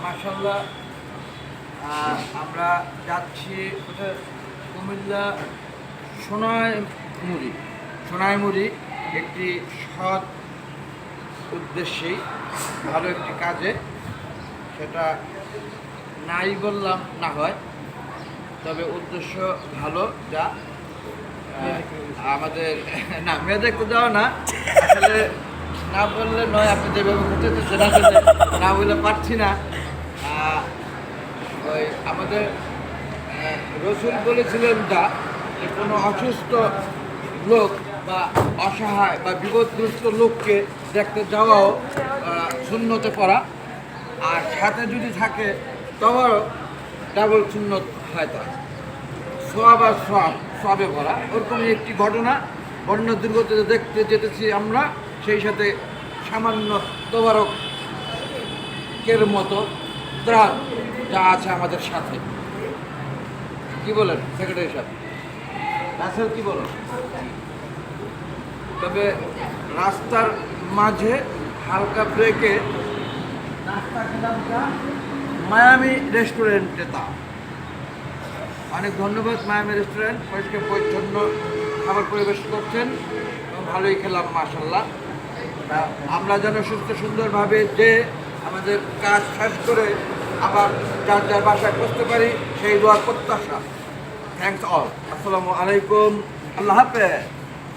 মাশাআল্লাহ আমরা যাচ্ছি কুমিল্লা সোনাইমুড়ি একটি সৎ উদ্দেশ্যেই ভালো একটি কাজে, সেটা নাই বললাম না হয়, তবে উদ্দেশ্য ভালো। যা আমাদের না মেয়ে দেখতে যাওয়া না, আসলে না বললে নয়, আপনি যেভাবে বুঝতেছেন আসলে না বলে পারছি না। ওই আমাদের রসুল বলেছিলেন যা, যে কোনো অসুস্থ লোক বা অসহায় বা বিপদগ্রস্ত লোককে দেখতে যাওয়াও সুন্নতে পড়া, আর সাথে যদি থাকে তবেও ডাবল সুন্নত হয়। তা সোয়াব আর সবে ভরা ওরকমই একটি ঘটনা বন্যা দুর্গতিতে দেখতে যেতেছি আমরা, সেই সাথে সামান্য তোবারকের মতো ত্রাণ যা আছে আমাদের সাথে। কি বলেন সেক্রেটারি সাহেব, রাসেল কি বলেন? তবে রাস্তার মাঝে হালকা ব্রেকে নাস্তা খেলামটা মায়ামি রেস্টুরেন্টে। তা অনেক ধন্যবাদ মায়ামি রেস্টুরেন্ট, পরিষ্কার পরিচ্ছন্ন খাবার পরিবেশ করছেন এবং ভালোই খেলাম মাশাআল্লাহ। আমরা যেন সুস্থ সুন্দরভাবে যে আমাদের কাজ শেষ করে আবার যার যার বাসায় পৌঁছতে পারি, সেই দোয়ার প্রত্যাশা। Thanks all. আসসালামু আলাইকুম, আল্লাহ হাফেজ।